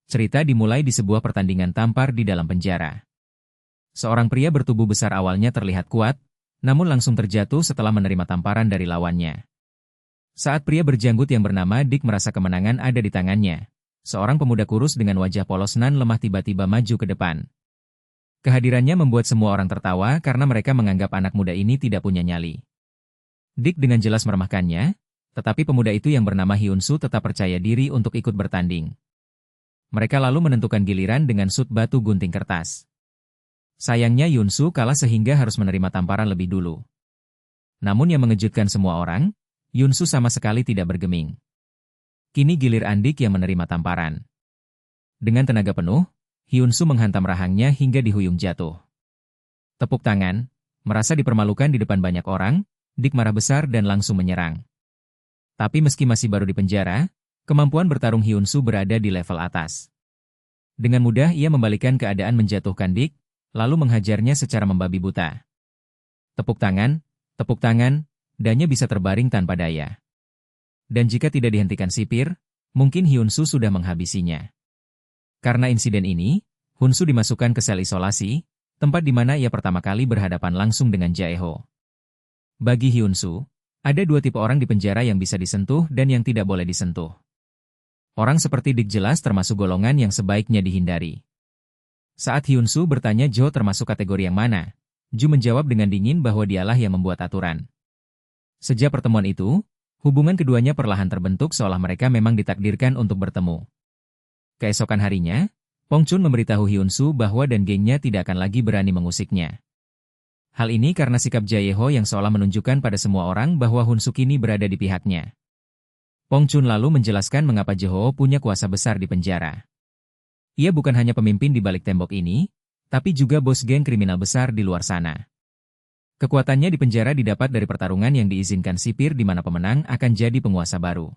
Cerita dimulai di sebuah pertandingan tampar di dalam penjara. Seorang pria bertubuh besar awalnya terlihat kuat, namun langsung terjatuh setelah menerima tamparan dari lawannya. Saat pria berjanggut yang bernama Dick merasa kemenangan ada di tangannya, seorang pemuda kurus dengan wajah polos nan lemah tiba-tiba maju ke depan. Kehadirannya membuat semua orang tertawa karena mereka menganggap anak muda ini tidak punya nyali. Dick dengan jelas meremehkannya, tetapi pemuda itu yang bernama Hyun-soo tetap percaya diri untuk ikut bertanding. Mereka lalu menentukan giliran dengan sut batu gunting kertas. Sayangnya Hyun-soo kalah sehingga harus menerima tamparan lebih dulu. Namun yang mengejutkan semua orang, Hyun-soo sama sekali tidak bergeming. Kini gilir Andik yang menerima tamparan. Dengan tenaga penuh, Hyun-soo menghantam rahangnya hingga dihuyung jatuh. Tepuk tangan, merasa dipermalukan di depan banyak orang, Dick marah besar dan langsung menyerang. Tapi meski masih baru di penjara, kemampuan bertarung Hyun-soo berada di level atas. Dengan mudah ia membalikan keadaan menjatuhkan Dick, lalu menghajarnya secara membabi buta. Tepuk tangan, dannya bisa terbaring tanpa daya. Dan jika tidak dihentikan sipir, mungkin Hyun-soo sudah menghabisinya. Karena insiden ini, Hyun-soo dimasukkan ke sel isolasi, tempat di mana ia pertama kali berhadapan langsung dengan Jae-ho. Bagi Hyun-soo, ada dua tipe orang di penjara yang bisa disentuh dan yang tidak boleh disentuh. Orang seperti Dick jelas termasuk golongan yang sebaiknya dihindari. Saat Hyun-soo bertanya Jo termasuk kategori yang mana, Jo menjawab dengan dingin bahwa dialah yang membuat aturan. Sejak pertemuan itu, hubungan keduanya perlahan terbentuk seolah mereka memang ditakdirkan untuk bertemu. Keesokan harinya, Pong Chun memberitahu Hyun-soo bahwa dan gengnya tidak akan lagi berani mengusiknya. Hal ini karena sikap Jae-ho yang seolah menunjukkan pada semua orang bahwa Hyun-soo kini berada di pihaknya. Pong Chun lalu menjelaskan mengapa Jae-ho punya kuasa besar di penjara. Ia bukan hanya pemimpin di balik tembok ini, tapi juga bos geng kriminal besar di luar sana. Kekuatannya di penjara didapat dari pertarungan yang diizinkan sipir di mana pemenang akan jadi penguasa baru.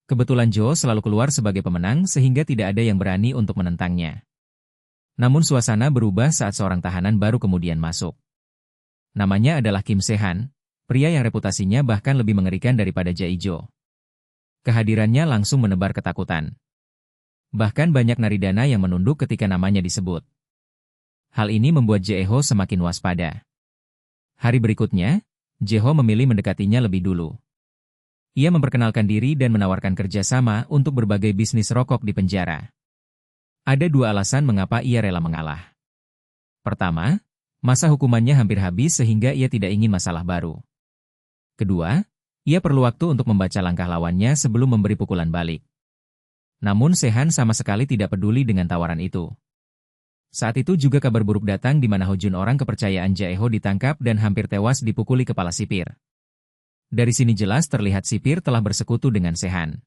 Kebetulan Jo selalu keluar sebagai pemenang sehingga tidak ada yang berani untuk menentangnya. Namun suasana berubah saat seorang tahanan baru kemudian masuk. Namanya adalah Kim Se-han, pria yang reputasinya bahkan lebih mengerikan daripada Jae-jo. Kehadirannya langsung menebar ketakutan. Bahkan banyak naridana yang menunduk ketika namanya disebut. Hal ini membuat Jae-ho semakin waspada. Hari berikutnya, Jae-ho memilih mendekatinya lebih dulu. Ia memperkenalkan diri dan menawarkan kerjasama untuk berbagai bisnis rokok di penjara. Ada dua alasan mengapa ia rela mengalah. Pertama, masa hukumannya hampir habis sehingga ia tidak ingin masalah baru. Kedua, ia perlu waktu untuk membaca langkah lawannya sebelum memberi pukulan balik. Namun Se-han sama sekali tidak peduli dengan tawaran itu. Saat itu juga kabar buruk datang di mana Ho Jun orang kepercayaan Jae-ho ditangkap dan hampir tewas dipukuli kepala sipir. Dari sini jelas terlihat sipir telah bersekutu dengan Se-han.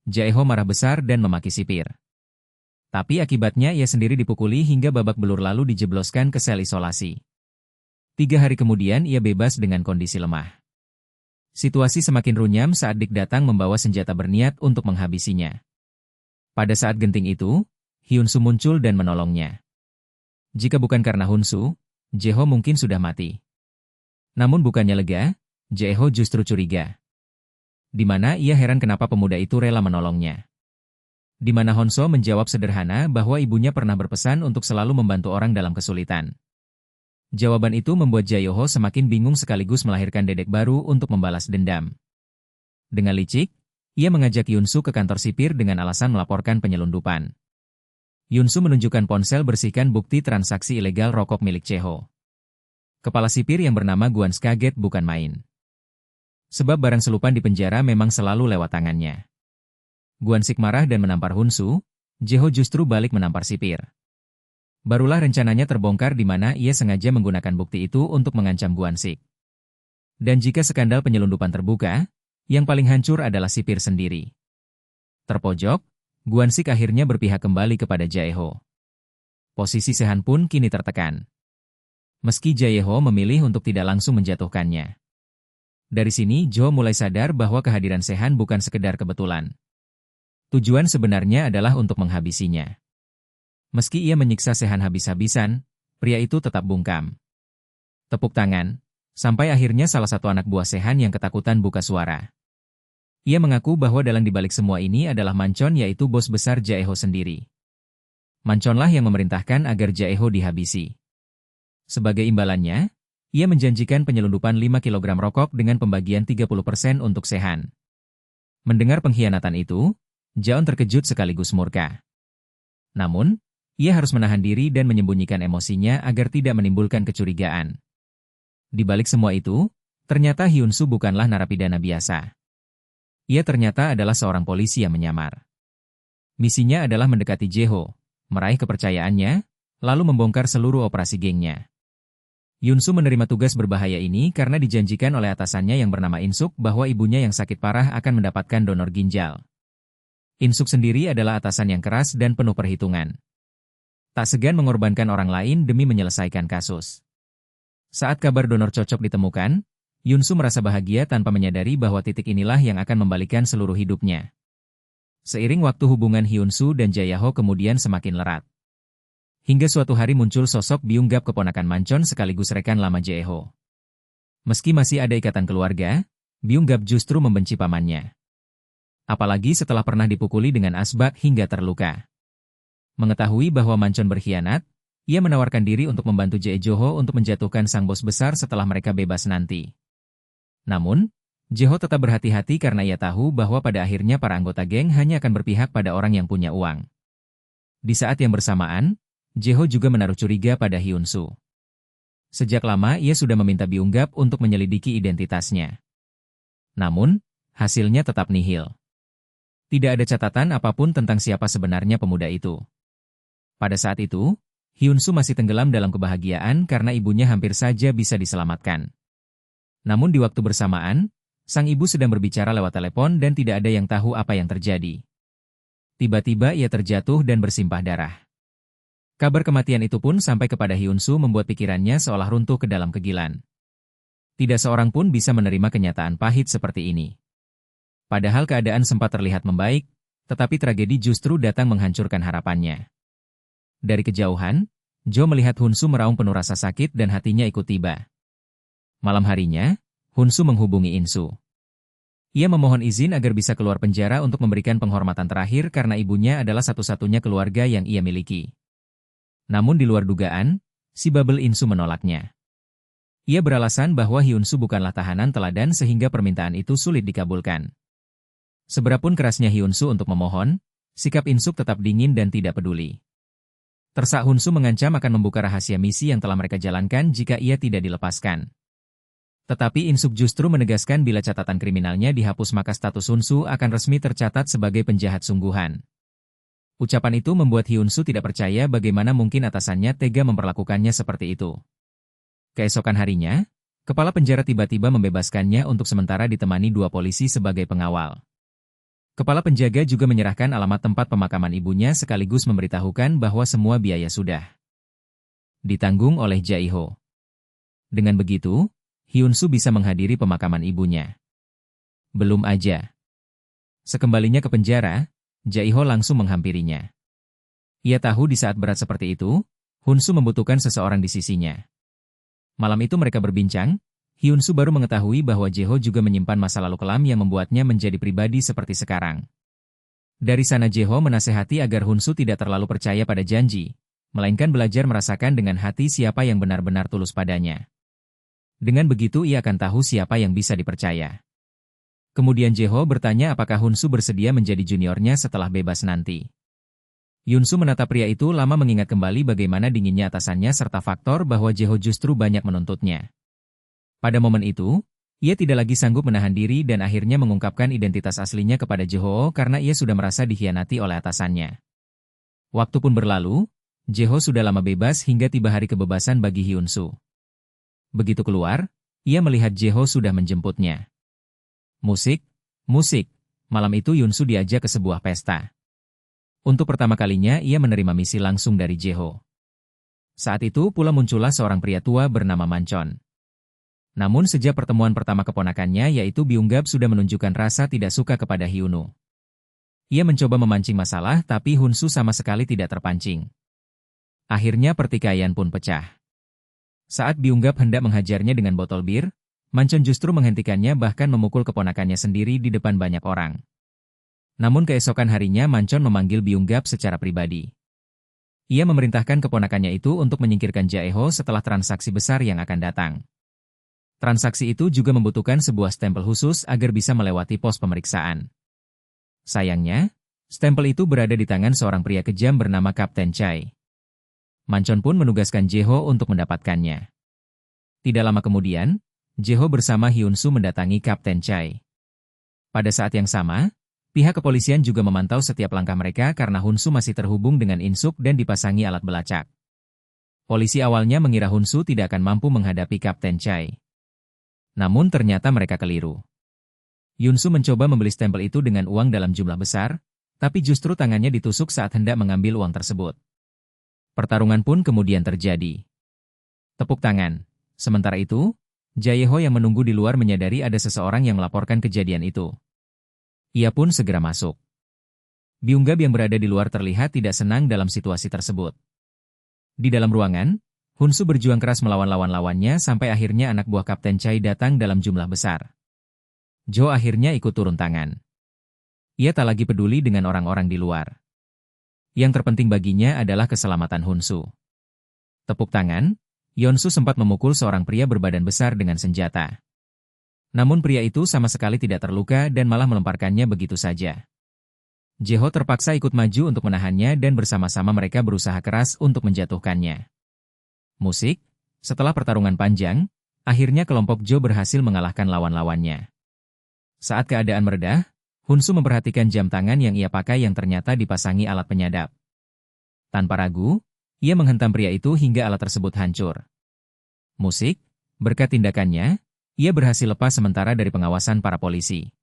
Jae-ho marah besar dan memaki sipir. Tapi akibatnya ia sendiri dipukuli hingga babak belur lalu dijebloskan ke sel isolasi. 3 hari kemudian ia bebas dengan kondisi lemah. Situasi semakin runyam saat Dick datang membawa senjata berniat untuk menghabisinya. Pada saat genting itu, Hyun-soo muncul dan menolongnya. Jika bukan karena Hyun-soo, Jae-ho mungkin sudah mati. Namun bukannya lega, Jae-ho justru curiga. Di mana ia heran kenapa pemuda itu rela menolongnya. Di mana Hyun-soo menjawab sederhana bahwa ibunya pernah berpesan untuk selalu membantu orang dalam kesulitan. Jawaban itu membuat Jae-ho semakin bingung sekaligus melahirkan dedek baru untuk membalas dendam. Dengan licik, ia mengajak Hyun-soo ke kantor sipir dengan alasan melaporkan penyelundupan. Hyun-soo menunjukkan ponsel bersihkan bukti transaksi ilegal rokok milik Jae-ho. Kepala sipir yang bernama Guans kaget bukan main. Sebab barang selupan di penjara memang selalu lewat tangannya. Guansik marah dan menampar Hyun-soo, Jae-ho justru balik menampar sipir. Barulah rencananya terbongkar di mana ia sengaja menggunakan bukti itu untuk mengancam Guansik. Dan jika skandal penyelundupan terbuka, yang paling hancur adalah sipir sendiri. Terpojok, Guansik akhirnya berpihak kembali kepada Jae-ho. Posisi Se-han pun kini tertekan. Meski Jae-ho memilih untuk tidak langsung menjatuhkannya. Dari sini Jo mulai sadar bahwa kehadiran Se-han bukan sekedar kebetulan. Tujuan sebenarnya adalah untuk menghabisinya. Meski ia menyiksa Se-han habis-habisan, pria itu tetap bungkam. Tepuk tangan, sampai akhirnya salah satu anak buah Se-han yang ketakutan buka suara. Ia mengaku bahwa dalang dibalik semua ini adalah Mancon, yaitu bos besar Jaeho sendiri. Manconlah yang memerintahkan agar Jaeho dihabisi. Sebagai imbalannya, ia menjanjikan penyelundupan 5 kilogram rokok dengan pembagian 30% untuk Sehan. Mendengar pengkhianatan itu, Jaon terkejut sekaligus murka. Namun, ia harus menahan diri dan menyembunyikan emosinya agar tidak menimbulkan kecurigaan. Di balik semua itu, ternyata Hyunsu bukanlah narapidana biasa. Ia ternyata adalah seorang polisi yang menyamar. Misinya adalah mendekati Jaeho, meraih kepercayaannya, lalu membongkar seluruh operasi gengnya. Hyunsu menerima tugas berbahaya ini karena dijanjikan oleh atasannya yang bernama Insuk bahwa ibunya yang sakit parah akan mendapatkan donor ginjal. Insuk sendiri adalah atasan yang keras dan penuh perhitungan. Tak segan mengorbankan orang lain demi menyelesaikan kasus. Saat kabar donor cocok ditemukan, Hyunsu merasa bahagia tanpa menyadari bahwa titik inilah yang akan membalikan seluruh hidupnya. Seiring waktu hubungan Hyunsu dan Jaeho kemudian semakin erat. Hingga suatu hari muncul sosok Byung-gap, keponakan Mancon sekaligus rekan lama Jaeho. Meski masih ada ikatan keluarga, Byung-gap justru membenci pamannya. Apalagi setelah pernah dipukuli dengan asbak hingga terluka. Mengetahui bahwa Mancon berkhianat, ia menawarkan diri untuk membantu Jaeho untuk menjatuhkan sang bos besar setelah mereka bebas nanti. Namun, Jaeho tetap berhati-hati karena ia tahu bahwa pada akhirnya para anggota geng hanya akan berpihak pada orang yang punya uang. Di saat yang bersamaan, Jaeho juga menaruh curiga pada Hyunsu. Sejak lama ia sudah meminta Byung-gap untuk menyelidiki identitasnya. Namun, hasilnya tetap nihil. Tidak ada catatan apapun tentang siapa sebenarnya pemuda itu. Pada saat itu, Hyunsu masih tenggelam dalam kebahagiaan karena ibunya hampir saja bisa diselamatkan. Namun di waktu bersamaan, sang ibu sedang berbicara lewat telepon dan tidak ada yang tahu apa yang terjadi. Tiba-tiba ia terjatuh dan bersimpah darah. Kabar kematian itu pun sampai kepada Hyunsu membuat pikirannya seolah runtuh ke dalam kegilan. Tidak seorang pun bisa menerima kenyataan pahit seperti ini. Padahal keadaan sempat terlihat membaik, tetapi tragedi justru datang menghancurkan harapannya. Dari kejauhan, Jo melihat Hyunsu meraung penuh rasa sakit dan hatinya ikut tiba. Malam harinya, Hyunsu menghubungi Insu. Ia memohon izin agar bisa keluar penjara untuk memberikan penghormatan terakhir karena ibunya adalah satu-satunya keluarga yang ia miliki. Namun di luar dugaan, si Babel Insu menolaknya. Ia beralasan bahwa Hyunsu bukanlah tahanan teladan sehingga permintaan itu sulit dikabulkan. Seberapun kerasnya Hyunsu untuk memohon, sikap Insuk tetap dingin dan tidak peduli. Tersak Hyunsu mengancam akan membuka rahasia misi yang telah mereka jalankan jika ia tidak dilepaskan. Tetapi Insuk justru menegaskan bila catatan kriminalnya dihapus maka status Hyunsu akan resmi tercatat sebagai penjahat sungguhan. Ucapan itu membuat Hyunsu tidak percaya bagaimana mungkin atasannya tega memperlakukannya seperti itu. Keesokan harinya, kepala penjara tiba-tiba membebaskannya untuk sementara ditemani 2 polisi sebagai pengawal. Kepala penjaga juga menyerahkan alamat tempat pemakaman ibunya sekaligus memberitahukan bahwa semua biaya sudah ditanggung oleh Jaeho. Dengan begitu, Hyunsu bisa menghadiri pemakaman ibunya. Belum aja. Sekembalinya ke penjara, Jaeho langsung menghampirinya. Ia tahu di saat berat seperti itu, Hyunsu membutuhkan seseorang di sisinya. Malam itu mereka berbincang, Hyunsu baru mengetahui bahwa Jaeho juga menyimpan masa lalu kelam yang membuatnya menjadi pribadi seperti sekarang. Dari sana Jaeho menasehati agar Hyunsu tidak terlalu percaya pada janji, melainkan belajar merasakan dengan hati siapa yang benar-benar tulus padanya. Dengan begitu ia akan tahu siapa yang bisa dipercaya. Kemudian Jaeho bertanya apakah Hyunsu bersedia menjadi juniornya setelah bebas nanti. Hyunsu menatap pria itu lama mengingat kembali bagaimana dinginnya atasannya serta faktor bahwa Jaeho justru banyak menuntutnya. Pada momen itu, ia tidak lagi sanggup menahan diri dan akhirnya mengungkapkan identitas aslinya kepada Jaeho karena ia sudah merasa dikhianati oleh atasannya. Waktu pun berlalu, Jaeho sudah lama bebas hingga tiba hari kebebasan bagi Hyunsu. Begitu keluar, ia melihat Jaeho sudah menjemputnya. Musik. Malam itu Hyunsu diajak ke sebuah pesta. Untuk pertama kalinya ia menerima misi langsung dari Jaeho. Saat itu pula muncullah seorang pria tua bernama Mancon. Namun sejak pertemuan pertama keponakannya yaitu Byung-gap sudah menunjukkan rasa tidak suka kepada Hyunsu. Ia mencoba memancing masalah tapi Hyunsu sama sekali tidak terpancing. Akhirnya pertikaian pun pecah. Saat Byung-gap hendak menghajarnya dengan botol bir, Mancon justru menghentikannya bahkan memukul keponakannya sendiri di depan banyak orang. Namun keesokan harinya Mancon memanggil Byung-gap secara pribadi. Ia memerintahkan keponakannya itu untuk menyingkirkan Jae-ho setelah transaksi besar yang akan datang. Transaksi itu juga membutuhkan sebuah stempel khusus agar bisa melewati pos pemeriksaan. Sayangnya, stempel itu berada di tangan seorang pria kejam bernama Kapten Chai. Mancon pun menugaskan Jae-ho untuk mendapatkannya. Tidak lama kemudian, Jae-ho bersama Hyun-soo mendatangi Kapten Chai. Pada saat yang sama, pihak kepolisian juga memantau setiap langkah mereka karena Hyun-soo masih terhubung dengan In-suk dan dipasangi alat belacak. Polisi awalnya mengira Hyun-soo tidak akan mampu menghadapi Kapten Chai. Namun ternyata mereka keliru. Hyun-soo mencoba membeli stempel itu dengan uang dalam jumlah besar, tapi justru tangannya ditusuk saat hendak mengambil uang tersebut. Pertarungan pun kemudian terjadi. Tepuk tangan. Sementara itu, Jae-ho yang menunggu di luar menyadari ada seseorang yang melaporkan kejadian itu. Ia pun segera masuk. Byung-gap yang berada di luar terlihat tidak senang dalam situasi tersebut. Di dalam ruangan, Hyun-soo berjuang keras melawan lawan-lawannya sampai akhirnya anak buah Kapten Chai datang dalam jumlah besar. Jo akhirnya ikut turun tangan. Ia tak lagi peduli dengan orang-orang di luar. Yang terpenting baginya adalah keselamatan Hyun-soo. Tepuk tangan. Yeon-soo sempat memukul seorang pria berbadan besar dengan senjata. Namun pria itu sama sekali tidak terluka dan malah melemparkannya begitu saja. Jae-ho terpaksa ikut maju untuk menahannya dan bersama-sama mereka berusaha keras untuk menjatuhkannya. Musik, setelah pertarungan panjang, akhirnya kelompok Jo berhasil mengalahkan lawan-lawannya. Saat keadaan meredah, Hyun-soo memperhatikan jam tangan yang ia pakai yang ternyata dipasangi alat penyadap. Tanpa ragu, ia menghentam pria itu hingga alat tersebut hancur. Musik, berkat tindakannya, ia berhasil lepas sementara dari pengawasan para polisi.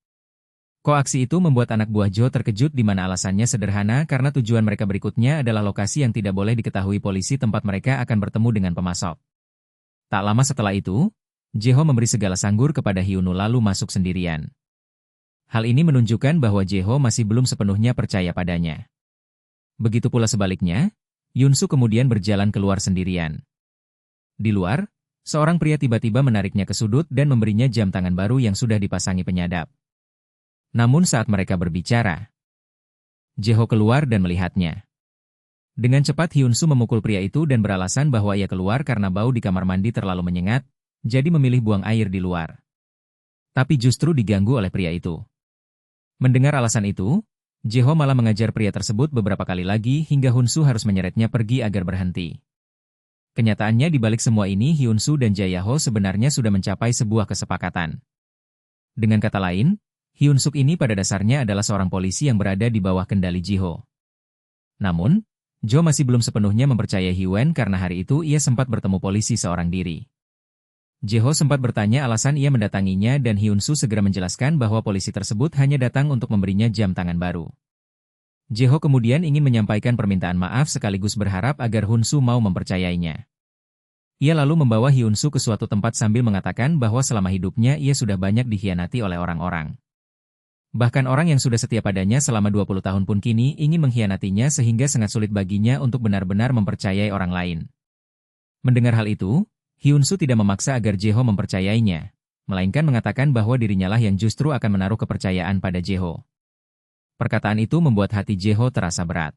Koaksi itu membuat anak buah Jo terkejut di mana alasannya sederhana karena tujuan mereka berikutnya adalah lokasi yang tidak boleh diketahui polisi tempat mereka akan bertemu dengan pemasok. Tak lama setelah itu, Jae-ho memberi segala sanggur kepada Hyun-woo lalu masuk sendirian. Hal ini menunjukkan bahwa Jae-ho masih belum sepenuhnya percaya padanya. Begitu pula sebaliknya, Hyun-soo kemudian berjalan keluar sendirian. Di luar, seorang pria tiba-tiba menariknya ke sudut dan memberinya jam tangan baru yang sudah dipasangi penyadap. Namun saat mereka berbicara, Jae-ho keluar dan melihatnya. Dengan cepat Hyun-soo memukul pria itu dan beralasan bahwa ia keluar karena bau di kamar mandi terlalu menyengat, jadi memilih buang air di luar. Tapi justru diganggu oleh pria itu. Mendengar alasan itu, Jae-ho malah mengajar pria tersebut beberapa kali lagi hingga Hyun-soo harus menyeretnya pergi agar berhenti. Kenyataannya di balik semua ini Hyun-soo dan Jae-ho sebenarnya sudah mencapai sebuah kesepakatan. Dengan kata lain, Hyun-suk ini pada dasarnya adalah seorang polisi yang berada di bawah kendali Ji-ho. Namun, Jo masih belum sepenuhnya mempercayai Hyun karena hari itu ia sempat bertemu polisi seorang diri. Jae-ho sempat bertanya alasan ia mendatanginya dan Hyun-soo segera menjelaskan bahwa polisi tersebut hanya datang untuk memberinya jam tangan baru. Jae-ho kemudian ingin menyampaikan permintaan maaf sekaligus berharap agar Hyun-soo mau mempercayainya. Ia lalu membawa Hyun-soo ke suatu tempat sambil mengatakan bahwa selama hidupnya ia sudah banyak dikhianati oleh orang-orang. Bahkan orang yang sudah setia padanya selama 20 tahun pun kini ingin mengkhianatinya sehingga sangat sulit baginya untuk benar-benar mempercayai orang lain. Mendengar hal itu, Hyun-soo tidak memaksa agar Jae-ho mempercayainya, melainkan mengatakan bahwa dirinya lah yang justru akan menaruh kepercayaan pada Jae-ho. Perkataan itu membuat hati Jae-ho terasa berat.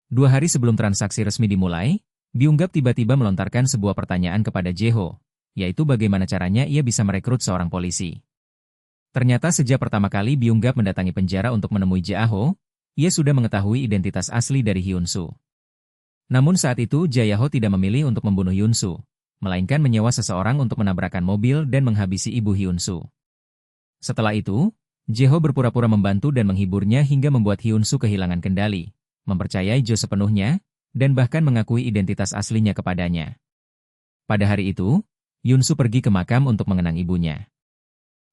2 hari sebelum transaksi resmi dimulai, Byung-gap tiba-tiba melontarkan sebuah pertanyaan kepada Jae-ho, yaitu bagaimana caranya ia bisa merekrut seorang polisi. Ternyata sejak pertama kali Byung-gap mendatangi penjara untuk menemui Jae-ho, ia sudah mengetahui identitas asli dari Hyun-soo. Namun saat itu Jae-ho tidak memilih untuk membunuh Hyun-soo, melainkan menyewa seseorang untuk menabrakkan mobil dan menghabisi ibu Hyun-soo. Setelah itu, Jae-ho berpura-pura membantu dan menghiburnya hingga membuat Hyun-soo kehilangan kendali, mempercayai Jo sepenuhnya, dan bahkan mengakui identitas aslinya kepadanya. Pada hari itu, Hyun-soo pergi ke makam untuk mengenang ibunya.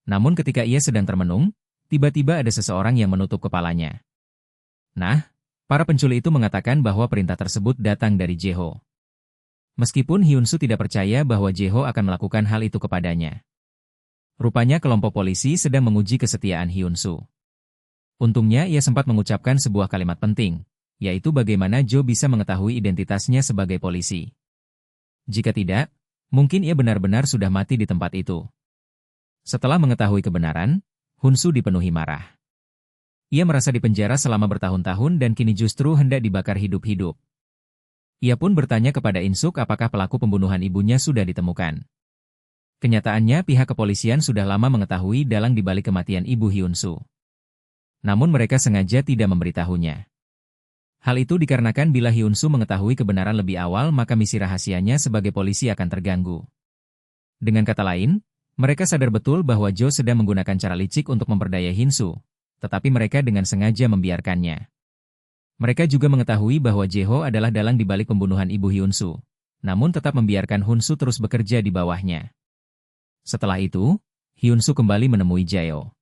Namun ketika ia sedang termenung, tiba-tiba ada seseorang yang menutup kepalanya. Nah, para penculik itu mengatakan bahwa perintah tersebut datang dari Jae-ho. Meskipun Hyun-soo tidak percaya bahwa Jae-ho akan melakukan hal itu kepadanya. Rupanya kelompok polisi sedang menguji kesetiaan Hyun-soo. Untungnya ia sempat mengucapkan sebuah kalimat penting, yaitu bagaimana Jo bisa mengetahui identitasnya sebagai polisi. Jika tidak, mungkin ia benar-benar sudah mati di tempat itu. Setelah mengetahui kebenaran, Hunsu dipenuhi marah. Ia merasa dipenjara selama bertahun-tahun dan kini justru hendak dibakar hidup-hidup. Ia pun bertanya kepada Insuk apakah pelaku pembunuhan ibunya sudah ditemukan. Kenyataannya pihak kepolisian sudah lama mengetahui dalang dibalik kematian ibu Hyunsu. Namun mereka sengaja tidak memberitahunya. Hal itu dikarenakan bila Hyunsu mengetahui kebenaran lebih awal maka misi rahasianya sebagai polisi akan terganggu. Dengan kata lain, mereka sadar betul bahwa Jo sedang menggunakan cara licik untuk memperdaya Hyunsu, tetapi mereka dengan sengaja membiarkannya. Mereka juga mengetahui bahwa Jeho adalah dalang dibalik pembunuhan ibu Hyunsu, namun tetap membiarkan Hunsu terus bekerja di bawahnya. Setelah itu, Hyunsu kembali menemui Jae-ho.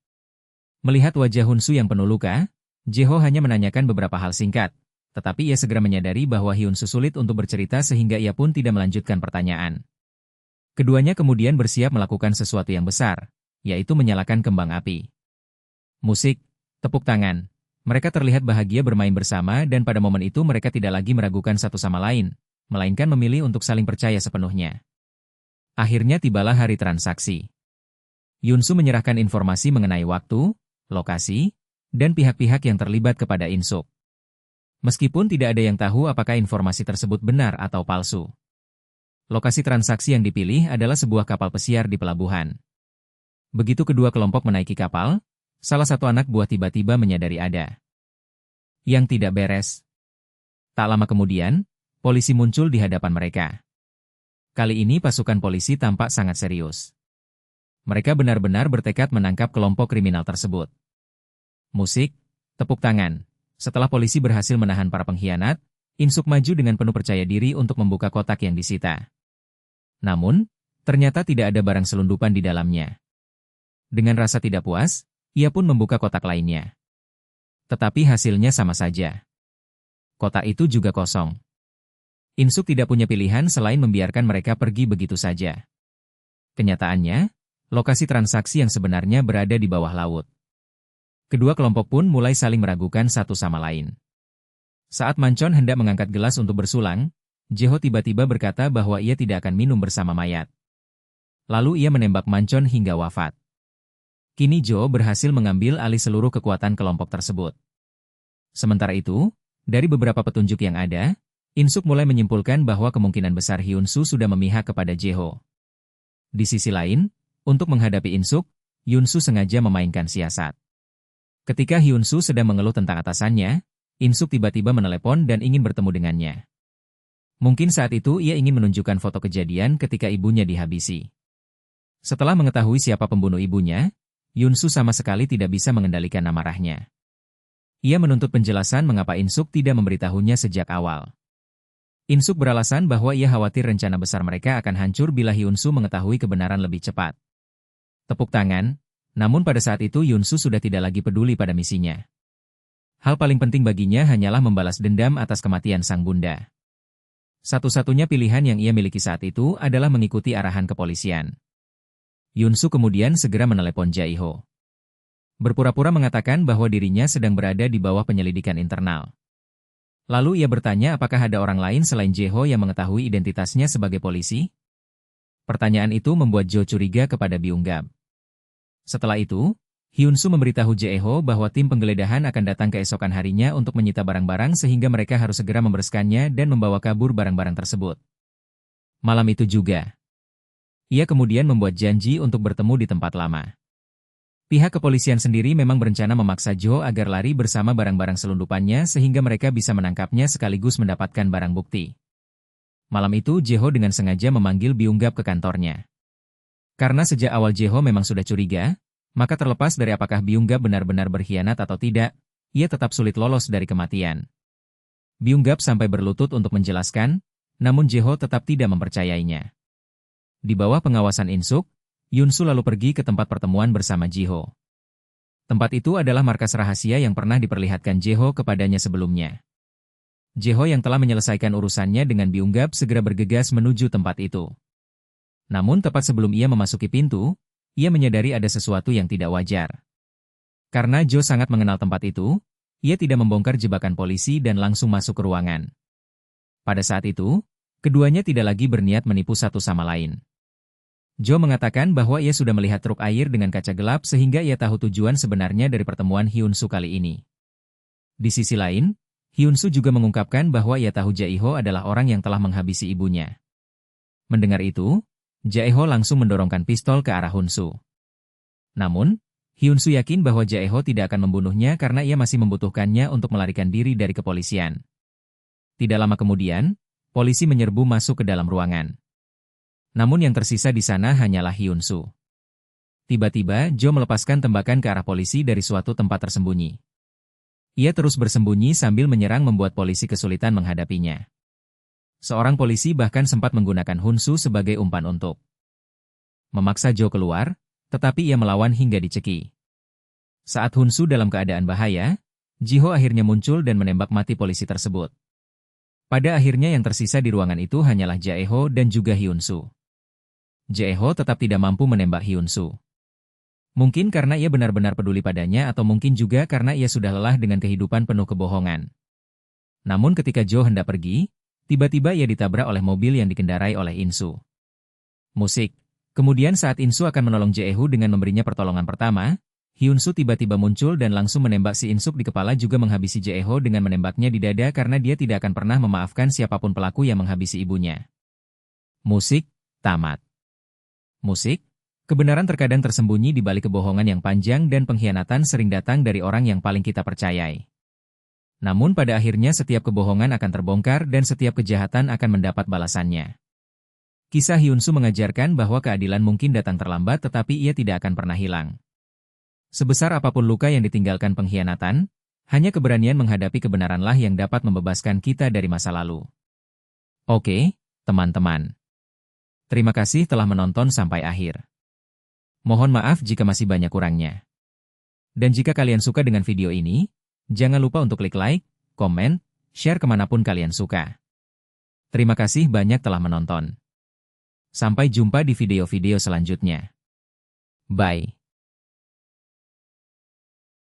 Melihat wajah Hunsu yang penuh luka, Jae-ho hanya menanyakan beberapa hal singkat, tetapi ia segera menyadari bahwa Hyunsu sulit untuk bercerita sehingga ia pun tidak melanjutkan pertanyaan. Keduanya kemudian bersiap melakukan sesuatu yang besar, yaitu menyalakan kembang api. Musik, tepuk tangan. Mereka terlihat bahagia bermain bersama dan pada momen itu mereka tidak lagi meragukan satu sama lain, melainkan memilih untuk saling percaya sepenuhnya. Akhirnya tibalah hari transaksi. Hyunsu menyerahkan informasi mengenai waktu, lokasi, dan pihak-pihak yang terlibat kepada Insuk. Meskipun tidak ada yang tahu apakah informasi tersebut benar atau palsu. Lokasi transaksi yang dipilih adalah sebuah kapal pesiar di pelabuhan. Begitu kedua kelompok menaiki kapal, salah satu anak buah tiba-tiba menyadari ada yang tidak beres. Tak lama kemudian, polisi muncul di hadapan mereka. Kali ini pasukan polisi tampak sangat serius. Mereka benar-benar bertekad menangkap kelompok kriminal tersebut. Musik, tepuk tangan. Setelah polisi berhasil menahan para pengkhianat, Insuk maju dengan penuh percaya diri untuk membuka kotak yang disita. Namun, ternyata tidak ada barang selundupan di dalamnya. Dengan rasa tidak puas, ia pun membuka kotak lainnya. Tetapi hasilnya sama saja. Kotak itu juga kosong. Insuk tidak punya pilihan selain membiarkan mereka pergi begitu saja. Kenyataannya, lokasi transaksi yang sebenarnya berada di bawah laut. Kedua kelompok pun mulai saling meragukan satu sama lain. Saat Mancon hendak mengangkat gelas untuk bersulang, Jeho tiba-tiba berkata bahwa ia tidak akan minum bersama mayat. Lalu ia menembak Mancon hingga wafat. Kini Jo berhasil mengambil alih seluruh kekuatan kelompok tersebut. Sementara itu, dari beberapa petunjuk yang ada, Insuk mulai menyimpulkan bahwa kemungkinan besar Hyunsu sudah memihak kepada Jeho. Di sisi lain, untuk menghadapi Insuk, Hyunsu sengaja memainkan siasat. Ketika Hyunsu sedang mengeluh tentang atasannya, Insuk tiba-tiba menelepon dan ingin bertemu dengannya. Mungkin saat itu ia ingin menunjukkan foto kejadian ketika ibunya dihabisi. Setelah mengetahui siapa pembunuh ibunya, Hyunsu sama sekali tidak bisa mengendalikan amarahnya. Ia menuntut penjelasan mengapa Insuk tidak memberitahunya sejak awal. Insuk beralasan bahwa ia khawatir rencana besar mereka akan hancur bila Hyunsu mengetahui kebenaran lebih cepat. Tepuk tangan, namun pada saat itu Hyunsu sudah tidak lagi peduli pada misinya. Hal paling penting baginya hanyalah membalas dendam atas kematian sang bunda. Satu-satunya pilihan yang ia miliki saat itu adalah mengikuti arahan kepolisian. Hyunsu kemudian segera menelepon Jae-ho. Berpura-pura mengatakan bahwa dirinya sedang berada di bawah penyelidikan internal. Lalu ia bertanya apakah ada orang lain selain Jae-ho yang mengetahui identitasnya sebagai polisi? Pertanyaan itu membuat Jo curiga kepada Byung-gab. Setelah itu, Hyunsu memberitahu Jae-ho bahwa tim penggeledahan akan datang keesokan harinya untuk menyita barang-barang sehingga mereka harus segera membereskannya dan membawa kabur barang-barang tersebut. Malam itu juga, ia kemudian membuat janji untuk bertemu di tempat lama. Pihak kepolisian sendiri memang berencana memaksa Jo agar lari bersama barang-barang selundupannya sehingga mereka bisa menangkapnya sekaligus mendapatkan barang bukti. Malam itu Jae-ho dengan sengaja memanggil Byung-gab ke kantornya. Karena sejak awal Jae-ho memang sudah curiga, maka terlepas dari apakah Byung-gab benar-benar berkhianat atau tidak, ia tetap sulit lolos dari kematian. Byung-gab sampai berlutut untuk menjelaskan, namun Jae-ho tetap tidak mempercayainya. Di bawah pengawasan Insuk, Hyunsu lalu pergi ke tempat pertemuan bersama Jae-ho. Tempat itu adalah markas rahasia yang pernah diperlihatkan Jae-ho kepadanya sebelumnya. Jae-ho yang telah menyelesaikan urusannya dengan Byung-gab segera bergegas menuju tempat itu. Namun tepat sebelum ia memasuki pintu, ia menyadari ada sesuatu yang tidak wajar. Karena Jo sangat mengenal tempat itu, ia tidak membongkar jebakan polisi dan langsung masuk ke ruangan. Pada saat itu, keduanya tidak lagi berniat menipu satu sama lain. Jo mengatakan bahwa ia sudah melihat truk air dengan kaca gelap sehingga ia tahu tujuan sebenarnya dari pertemuan Hyun-soo kali ini. Di sisi lain, Hyun-soo juga mengungkapkan bahwa ia tahu Jae-ho adalah orang yang telah menghabisi ibunya. Mendengar itu, Jae-ho langsung mendorongkan pistol ke arah Hyun-soo. Namun, Hyun-soo yakin bahwa Jae-ho tidak akan membunuhnya karena ia masih membutuhkannya untuk melarikan diri dari kepolisian. Tidak lama kemudian, polisi menyerbu masuk ke dalam ruangan. Namun yang tersisa di sana hanyalah Hyun-soo. Tiba-tiba, Jo melepaskan tembakan ke arah polisi dari suatu tempat tersembunyi. Ia terus bersembunyi sambil menyerang membuat polisi kesulitan menghadapinya. Seorang polisi bahkan sempat menggunakan Hyun-soo sebagai umpan untuk memaksa Jo keluar, tetapi ia melawan hingga diceki. Saat Hyun-soo dalam keadaan bahaya, Ji-ho akhirnya muncul dan menembak mati polisi tersebut. Pada akhirnya yang tersisa di ruangan itu hanyalah Jae-ho dan juga Hyun-soo. Jae-ho tetap tidak mampu menembak Hyun-soo. Mungkin karena ia benar-benar peduli padanya atau mungkin juga karena ia sudah lelah dengan kehidupan penuh kebohongan. Namun ketika Jo hendak pergi, tiba-tiba ia ditabrak oleh mobil yang dikendarai oleh In-soo. Musik. Kemudian saat In-soo akan menolong Jae-ho dengan memberinya pertolongan pertama, Hyun-soo tiba-tiba muncul dan langsung menembak si In-soo di kepala juga menghabisi Jae-ho dengan menembaknya di dada karena dia tidak akan pernah memaafkan siapapun pelaku yang menghabisi ibunya. Musik. Tamat. Musik. Kebenaran terkadang tersembunyi di balik kebohongan yang panjang dan pengkhianatan sering datang dari orang yang paling kita percayai. Namun pada akhirnya setiap kebohongan akan terbongkar dan setiap kejahatan akan mendapat balasannya. Kisah Hyun-soo mengajarkan bahwa keadilan mungkin datang terlambat tetapi ia tidak akan pernah hilang. Sebesar apapun luka yang ditinggalkan pengkhianatan, hanya keberanian menghadapi kebenaranlah yang dapat membebaskan kita dari masa lalu. Oke, teman-teman. Terima kasih telah menonton sampai akhir. Mohon maaf jika masih banyak kurangnya. Dan jika kalian suka dengan video ini, jangan lupa untuk klik like, komen, share kemanapun kalian suka. Terima kasih banyak telah menonton. Sampai jumpa di video-video selanjutnya. Bye.